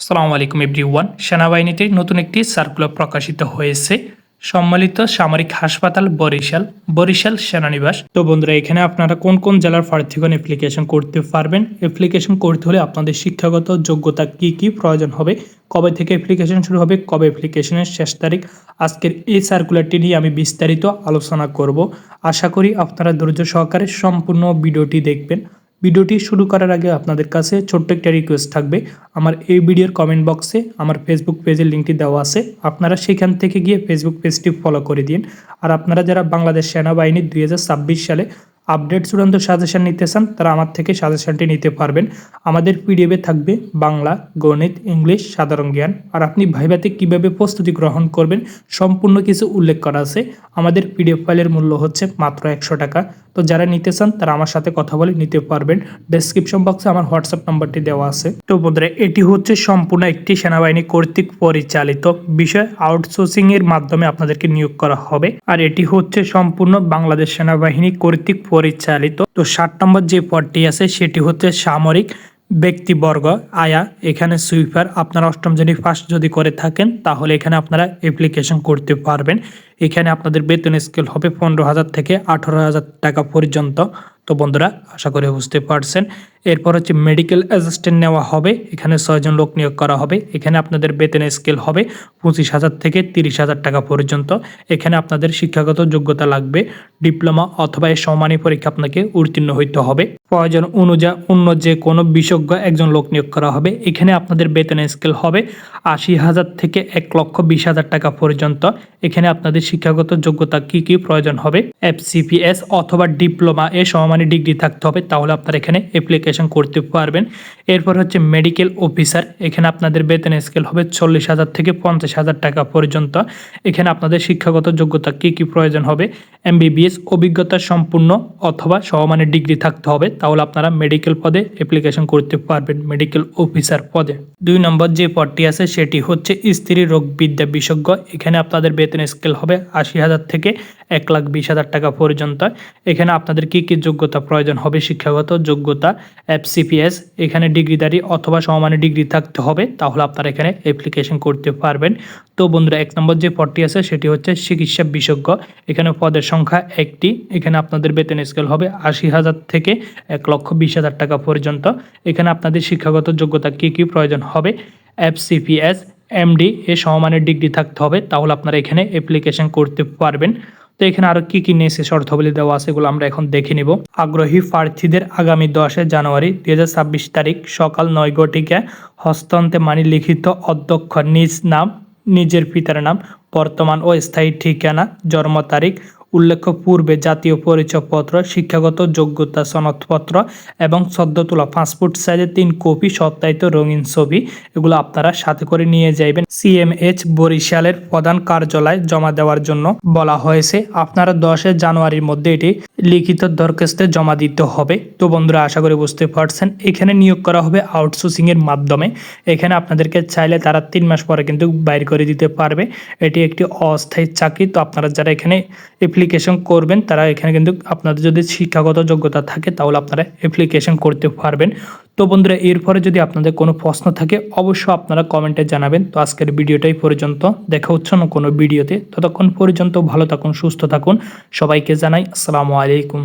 আসসালামু আলাইকুম এভরিওয়ান। সেনাবাহিনীতে নতুন একটি সার্কুলার প্রকাশিত হয়েছে। সম্মিলিত সামরিক হাসপাতাল বরিশাল সেনানিবাস। তো বন্ধুরা, এখানে আপনারা কোন কোন জেলার প্রার্থীগণ অ্যাপ্লিকেশন করতে পারবেন, অ্যাপ্লিকেশন করতে হলে আপনাদের শিক্ষাগত যোগ্যতা কি কি প্রয়োজন হবে, কবে থেকে অ্যাপ্লিকেশন শুরু হবে, কবে অ্যাপ্লিকেশনের শেষ তারিখ, আজকের এই সার্কুলারটি নিয়ে আমি বিস্তারিত আলোচনা করব। আশা করি আপনারা ধৈর্য সহকারে সম্পূর্ণ ভিডিওটি দেখবেন। ভিডিওটি শুরু করার আগে আপনাদের কাছে ছোট্ট একটা রিকোয়েস্ট থাকবে। আমার এই ভিডিওর কমেন্ট বক্সে আমার ফেসবুক পেজের লিঙ্কটি দেওয়া আছে, আপনারা সেখান থেকে গিয়ে ফেসবুক পেজটি ফলো করে দিন। আর আপনারা যারা বাংলাদেশ সেনাবাহিনী 2026 সালে আপডেট চূড়ান্ত সাজেশন নিতে চান, তারা আমার থেকে সাজেশনটি নিতে পারবেন। আমাদের পিডিএফে থাকবে বাংলা, গণিত, ইংলিশ, সাধারণ জ্ঞান, আর আপনি ভাইভাতে কিভাবে প্রস্তুতি গ্রহণ করবেন সম্পূর্ণ কিছু উল্লেখ করা আছে। আমাদের পিডিএফ ফাইলের মূল্য হচ্ছে মাত্র 100 টাকা। তো যারা নিতে চান তারা আমার সাথে কথা বলে নিতে পারবেন। ডেসক্রিপশন বক্সে আমার হোয়াটসঅ্যাপ নাম্বারটি দেওয়া আছে। তো বন্ধুরা, এটি হচ্ছে সম্পূর্ণ একটি সেনাবাহিনী কর্তৃক পরিচালিত বিষয়। আউটসোর্সিং এর মাধ্যমে আপনাদেরকে নিয়োগ করা হবে, আর এটি হচ্ছে সম্পূর্ণ বাংলাদেশ সেনাবাহিনী কর্তৃক পরিচালিত। তো 7 নম্বর যে পদটি আছে সেটি হচ্ছে সামরিক ব্যক্তিবর্গ আয়া। এখানে সুইপার আপনারা 8ম শ্রেণী পাস যদি করে থাকেন তাহলে এখানে আপনারা অ্যাপ্লিকেশন করতে পারবেন। এখানে আপনাদের বেতন স্কেল হবে 15,000 থেকে 18,000 টাকা পর্যন্ত। তো বন্ধুরা, আশা করি বুঝতে পারছেন। এরপর হচ্ছে মেডিকেল অ্যাসিস্ট্যান্ট নেওয়া হবে। এখানে 6 জন লোক নিয়োগ করা হবে। এখানে আপনাদের বেতন স্কেল হবে 25,000 থেকে 30,000 টাকা পর্যন্ত। এখানে আপনাদের শিক্ষাগত যোগ্যতা লাগবে ডিপ্লোমা অথবা এর সমানী পরীক্ষা আপনাকে উত্তীর্ণ হইতে হবে। প্রয়োজন অনুযায়ী অন্য যে কোনো বিশেষজ্ঞ একজন লোক নিয়োগ করা হবে। এখানে আপনাদের বেতন স্কেল হবে 80,000 থেকে 1,20,000 টাকা পর্যন্ত। এখানে আপনাদের শিক্ষাগত যোগ্যতা কি কি প্রয়োজন হবে, FCPS অথবা ডিপ্লোমা এ সমমানী ডিগ্রি থাকতে হবে, তাহলে আপনারা এখানে অ্যাপ্লিকেশন করতে পারবেন। এরপর হচ্ছে মেডিকেল অফিসার। এখানে আপনাদের বেতন স্কেল হবে 40,000 থেকে 50,000 টাকা পর্যন্ত। এখানে আপনাদের শিক্ষাগত যোগ্যতা কি কি প্রয়োজন হবে, MBBS অভিজ্ঞতা সম্পূর্ণ অথবা সমমানের ডিগ্রি থাকতে হবে, তাহলে আপনারা মেডিকেল পদে অ্যাপ্লিকেশন করতে পারবেন, মেডিকেল অফিসার পদে। 2 নম্বর যে পদটি আছে সেটি হচ্ছে স্ত্রী রোগ বিদ্যা বিশেষজ্ঞ। এখানে আপনাদের বেতন স্কেল হবে 80,000 থেকে 1,20,000 টাকা পর্যন্ত। এখানে আপনাদের কি কি যোগ্যতা প্রয়োজন হবে, শিক্ষাগত যোগ্যতা FCPS, এখানে ডিগ্রিধারী অথবা সমমানের ডিগ্রি থাকতে হবে, তাহলে আপনারা এখানে অ্যাপ্লিকেশন করতে পারবেন। তো বন্ধুরা, 1 নম্বর যে পদটি আছে সেটি হচ্ছে চিকিৎসা বিশেষজ্ঞ। এখানে পদের সংখ্যা 1টি। এখানে আপনাদের বেতন স্কেল হবে 80,000 থেকে 1,20,000 টাকা পর্যন্ত। এখানে আপনাদের শিক্ষাগত যোগ্যতা কি কি প্রয়োজন হবে, FCPS, MD এ সমমানের ডিগ্রি থাকতে হবে, তাহলে আপনারা এখানে অ্যাপ্লিকেশন করতে পারবেন। তো এখানে আরও কি কি নিয়েছে শর্তাবলী দেওয়া আছে, এগুলো আমরা এখন দেখে নিব। আগ্রহী প্রার্থীদের আগামী 10 জানুয়ারি 2026 তারিখ সকাল 9 ঘটিকায় হস্তান্তে মানি লিখিত অধ্যক্ষ নিজ নাম, নিজের পিতার নাম, বর্তমান ও স্থায়ী ঠিকানা, জন্ম তারিখ, উল্লেখ্য পূর্বে জাতীয় পরিচয়পত্র, শিক্ষাগত যোগ্যতা সনদপত্র এবং সদ্য তোলা পাসপোর্ট সাইজের 3 কপি সত্যায়িত রঙিন ছবি, এগুলো আপনারা সাথে করে নিয়ে যাবেন। CMH বরিশালের প্রধান কার্যালয়ে জমা দেওয়ার জন্য বলা হয়েছে। আপনারা 10 জানুয়ারির মধ্যে এটি লিখিত দরখাস্তে জমা দিতে হবে। তো বন্ধুরা, আশা করি বুঝতে পারছেন। এখানে নিয়োগ করা হবে আউটসোর্সিং এর মাধ্যমে। এখানে আপনাদেরকে চাইলে তারা 3 মাস পরে কিন্তু বাইর করে দিতে পারবে। এটি একটি অস্থায়ী চাকরি। তো আপনারা যারা এখানে অ্যাপ্লিকেশন করবেন তারা এখানে কিন্তু আপনাদের যদি শিক্ষাগত যোগ্যতা থাকে তাহলে আপনারা অ্যাপ্লিকেশন করতে পারবেন। তো বন্ধুরা, এরপরে যদি আপনাদের কোনো প্রশ্ন থাকে অবশ্যই আপনারা কমেন্টে জানাবেন। তো আজকের ভিডিওটাই পর্যন্ত, দেখা হচ্ছে না কোনো ভিডিওতে। ততক্ষণ পর্যন্ত ভালো থাকুন, সুস্থ থাকুন। সবাইকে জানাই আসসালামু আলাইকুম।